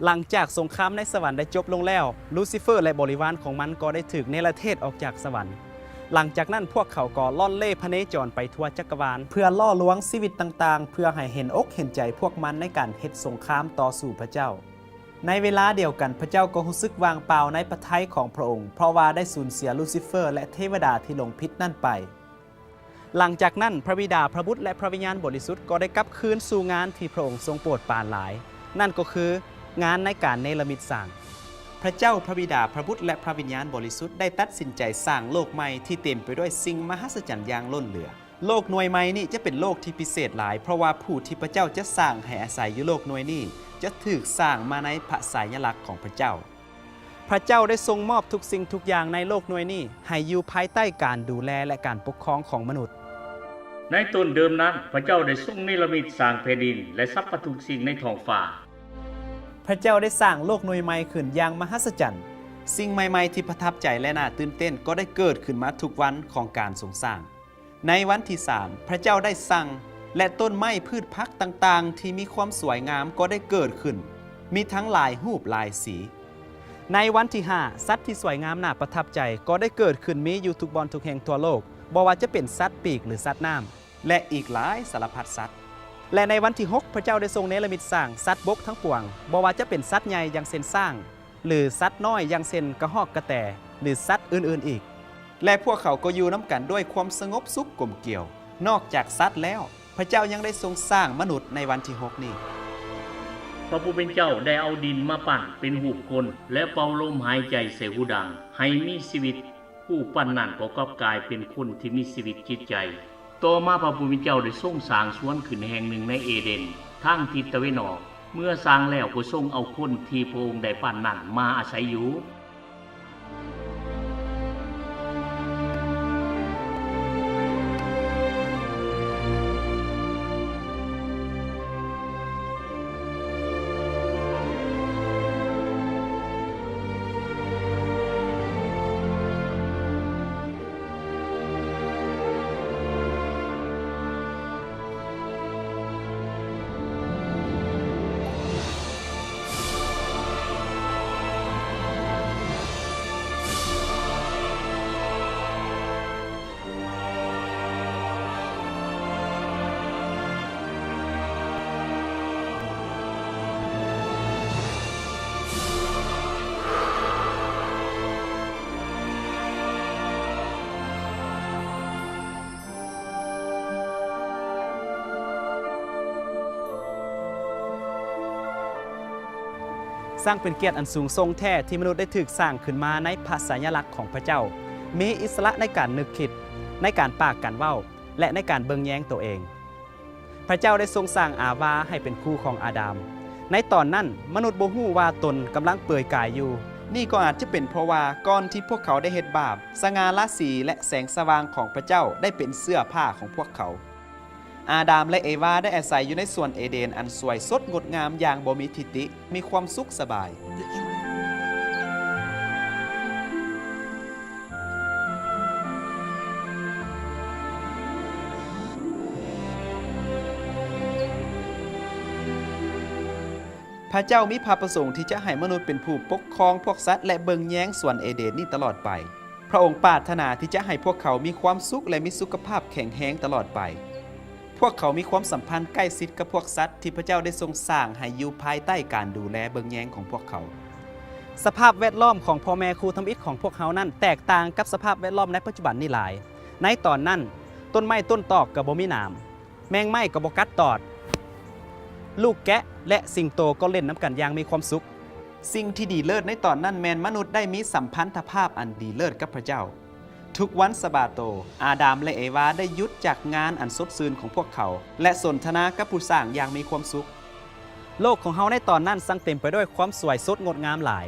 หลังจากสงครามในสวรรค์ได้จบลงแล้วลูซิเฟอร์และบริวารของมันก็ได้ถูกเนรเทศออกจากสวรรค์หลังจากนั้นพวกเขาก็ล่อนเล่พเนจรไปทั่วจักรวาลเพื่อล่อลวงชีวิตต่างๆเพื่อให้เห็นอกเห็นใจพวกมันในการเฮ็ดสงครามต่อสู้พระเจ้าในเวลาเดียวกันพระเจ้าก็รู้สึกวางเปล่าในพระทัยของพระองค์เพราะว่าได้สูญเสียลูซิเฟอร์และเทวดาที่หลงผิดนั่นไปหลังจากนั้นพระบิดาพระบุตรและพระวิญญาณบริสุทธิ์ก็ได้กลับคืนสู่งานที่พระองค์ทรงโปรดปรานหลายนั่นก็คืองานในการเนรมิตสร้างพระเจ้าพระบิดาพระบุตรและพระวิญญาณบริสุทธิ์ได้ตัดสินใจสร้างโลกใหม่ที่เต็มไปด้วยสิ่งมหัศจรรย์อย่างล้นเหลือโลกหน่วยใหม่นี้จะเป็นโลกที่พิเศษหลายเพราะว่าผู้ที่พระเจ้าจะสร้างให้อาศัยอยู่โลกหน่วยนี้จะถูกสร้างมาในพระสัญลักษณ์ของพระเจ้าพระเจ้าได้ทรงมอบทุกสิ่งทุกอย่างในโลกหน่วยนี้ให้อยู่ภายใต้การดูแลและการปกครองของมนุษย์ในต้นเดิมนั้นพระเจ้าได้ทรงเนรมิตสร้างแผ่นดินและสรรพทุกสิ่งในท้องฟ้าพระเจ้าได้สร้างโลกหน่วยใหม่ขึ้นอย่างมหัศจรรย์สิ่งใหม่ๆที่ประทับใจและน่าตื่นเต้นก็ได้เกิดขึ้นมาทุกวันของการทรงสร้างในวันที่3พระเจ้าได้สั่งและต้นไม้พืชพักต่างๆที่มีความสวยงามก็ได้เกิดขึ้นมีทั้งหลายรูปหลายสีในวันที่5สัตว์ที่สวยงามน่าประทับใจก็ได้เกิดขึ้นมีอยู่ทุกบอนทุกแห่งทั่วโลกบ่ว่าจะเป็นสัตว์ปีกหรือสัตว์น้ำและอีกหลายสารพัดสัตว์และในวันที่6พระเจ้าได้ทรงเนรมิตสร้างสัตว์บกทั้งปวงบ่ว่าจะเป็นสัตว์ใหญ่อย่างเช่นช้างหรือสัตว์น้อยอย่างเช่นกระรอกกระแตหรือสัตว์อื่นๆอีกและพวกเขาก็อยู่น้ำกันด้วยความสงบสุขกลมเกลี่ยวนอกจากสัตว์แล้วพระเจ้ายังได้ทรงสร้างมนุษย์ในวันที่6นี้พระผู้เป็นเจ้าได้เอาดินมาปั้นเป็นรูปคนและเป่าลมหายใจใส่หูดังให้มีชีวิตผู้ปั้นนั้นก็กลับกลายเป็นคนที่มีชีวิตจิตใจต่อมาพระผู้เป็นเจ้าได้ทรงสร้างสวนขึ้นแห่งหนึ่งในเอเดนทางทิศตะวันออกเมื่อสร้างแล้วก็ทรงเอาคนที่พระองค์ได้ปั้นนั้นมาอาศัยอยู่สร้างเป็นเกียรติอันสูงทรงแท้ที่มนุษย์ได้ถูกสร้างขึ้นมาในพระสัญลักษณ์ของพระเจ้ามีอิสระในการนึกคิดในการปากการเว้าและในการเบิ่งแย้งตัวเองพระเจ้าได้ทรงสร้างอาวาให้เป็นคู่ของอาดัมในตอนนั้นมนุษย์บ่ฮู้ว่าตนกำลังเปื่อยกายอยู่นี่ก็อาจจะเป็นเพราะว่าก่อนที่พวกเขาได้เฮ็ดบาปสง่าราศีและแสงสว่างของพระเจ้าได้เป็นเสื้อผ้าของพวกเขาอาดัมและเอวาได้อาศัยอยู่ในสวนเอเดนอันสวยสดงดงามอย่างบ่มีทิฏฐิมีความสุขสบายพระเจ้ามีพระประสงค์ที่จะให้มนุษย์เป็นผู้ปกครองพวกสัตว์และเบิ่งแย้งสวนเอเดนนี้ตลอดไปพระองค์ปรารถนาที่จะให้พวกเขามีความสุขและมีสุขภาพแข็งแรงตลอดไปพวกเขามีความสัมพันธ์ใกล้ชิดกับพวกสัตว์ที่พระเจ้าได้ทรงสร้างให้อยู่ภายใต้การดูแลเบิ่งแย้งของพวกเขาสภาพแวดล้อมของพ่อแม่ครูทำอิฐของพวกเขานั้นแตกต่างกับสภาพแวดล้อมในปัจจุบันนี้หลายในตอนนั้นต้นไม้ต้นตอกก็บ่มีหนามแมงไม้ก็บ่กัดตอดลูกแกะและสิงโตก็เล่นน้ำกันอย่างมีความสุขสิ่งที่ดีเลิศในตอนนั้นแมนมนุษย์ได้มีสัมพันธภาพอันดีเลิศกับพระเจ้าทุกวันสะบาโตอาดัมและเอวาได้หยุดจากงานอันซบซื่นของพวกเขาและสนทนากับผู้สร้างอย่างมีความสุขโลกของเฮาในตอนนั้นสั่งเต็มไปด้วยความสวยสดงดงามหลาย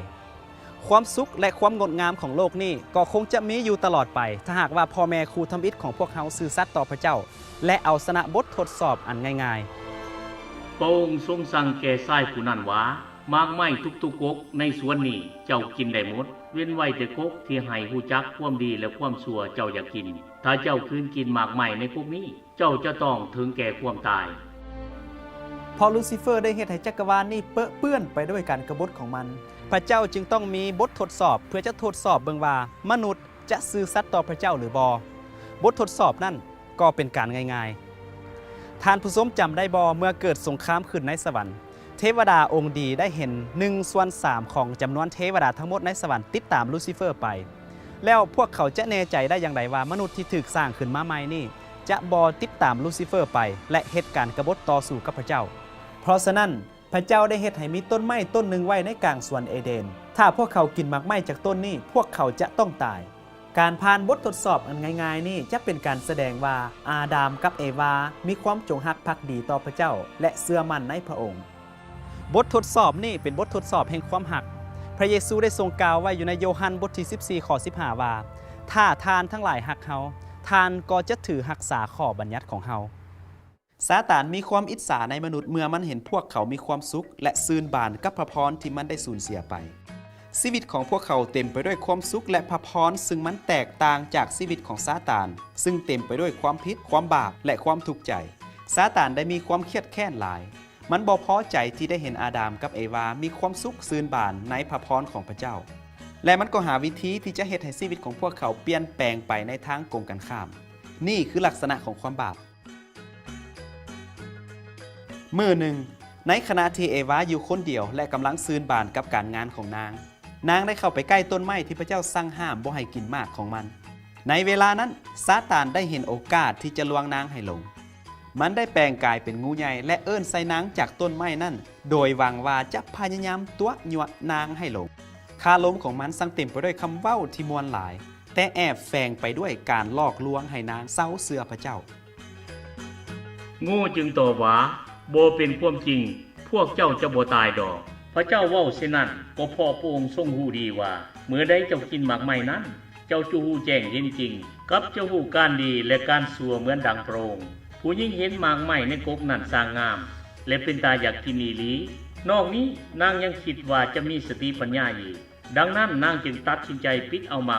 ความสุขและความงดงามของโลกนี้ก็คงจะมีอยู่ตลอดไปถ้าหากว่าพ่อแม่ครูทำอิฐของพวกเฮาซื่อสัตย์ต่อพระเจ้าและเอาชนะบททดสอบอันง่ายพระองค์ทรงสั่งแก่ชายผู้นั้นว่ามากไม้ทุกๆกกในสวนนี้เจ้ากินได้หมดเว้นไว้แต่กกที่ให้ฮู้จักความดีและความชั่วเจ้าอย่ากินถ้าเจ้าคืนกินมากไม้ในกกนี้เจ้าจะต้องถึงแก่ความตาย เพราะลูซิเฟอร์ได้เฮ็ดให้จักรวาลนี้เปื้อนไปด้วยการกบฏของมัน พระเจ้าจึงต้องมีบททดสอบเพื่อจะทดสอบเบิ่งว่ามนุษย์จะซื่อสัตย์ต่อพระเจ้าหรือบอบททดสอบนั่นก็เป็นการง่ายๆท่านผู้ชมจำได้บ่เมื่อเกิดสงครามขึ้นในสวรรค์เทวดาองค์ดีได้เห็น1/3ของจำนวนเทวดาทั้งหมดในสวรรค์ติดตามลูซิเฟอร์ไปแล้วพวกเขาจะแน่ใจได้อย่างไรว่ามนุษย์ที่ถูกสร้างขึ้นมาใหม่นี่จะบ่ติดตามลูซิเฟอร์ไปและเหตุการณ์กบฏต่อสู้กับพระเจ้าเพราะฉะนั้นพระเจ้าได้เฮ็ดให้มีต้นไม้ต้นหนึ่งไว้ในกลางสวนเอเดนถ้าพวกเขากินหมากไม้จากต้นนี้พวกเขาจะต้องตายการผ่านบททดสอบอันง่ายๆนี่จะเป็นการแสดงว่าอาดัมกับเอวามีความจงรักภักดีต่อพระเจ้าและเชื่อมั่นในพระองค์บททดสอบนี่เป็นบททดสอบแห่งความรักพระเยซูได้ทรงกล่าวไว้อยู่ในโยฮันบทที่14ข้อ15ว่าถ้าทานทั้งหลายรักเฮาทานก็จะถือรักษาข้อบัญญัติของเฮาซาตานมีความอิจฉาในมนุษย์เมื่อมันเห็นพวกเขามีความสุขและซื่นบานกับพระพรที่มันได้สูญเสียไปชีวิตของพวกเขาเต็มไปด้วยความสุขและพระพรซึ่งมันแตกต่างจากชีวิตของซาตานซึ่งเต็มไปด้วยความผิดความบาปและความทุกข์ใจซาตานได้มีความเครียดแค้นหลายมันบ่พอใจที่ได้เห็นอาดัมกับเอวามีความสุขซื่นบานในพระพรของพระเจ้าและมันก็หาวิธีที่จะเฮ็ดให้ชีวิตของพวกเขาเปลี่ยนแปลงไปในทางตรงกันข้ามนี่คือลักษณะของความบาปมื้อหนึ่งในขณะที่เอวาอยู่คนเดียวและกำลังซื่นบานกับการงานของนางได้เข้าไปใกล้ต้นไม้ที่พระเจ้าสั่งห้ามบ่ให้กินมากของมันในเวลานั้นซาตานได้เห็นโอกาสที่จะลวงนางให้หลงมันได้แปลงกายเป็นงูใหญ่และเอิ้นใส่นางจากต้นไม้นั่นโดยหวังว่าจะพยายามตัวยั่วนางให้หลงคาลมของมันสั่งเต็มไปด้วยคำเว้าที่มวลหลายแต่แอบแฝงไปด้วยการลอกลวงให้นางเศร้าเสือพระเจ้างูจึงตอบว่าบ่เป็นความจริงพวกเจ้าจะบ่ตายดอกพระเจ้าเว้าเช่นนั้นก็เพราะพระองค์ทรงรู้ดีว่าเมื่อใดเจ้ากินหมากไม้นั้นเจ้าจะรู้แจ้งเห็นจริงกับเจ้ารู้การดีและการชั่วเหมือนดังพระองค์ผู้ยิ่งเห็นหมากไม้ในกกนั้นสร้างงามและเป็นตาอยากกินอีหลีนอกนี้นางยังคิดว่าจะมีสติปัญญาอีกดังนั้นนางจึงตัดสินใจปิดเอามา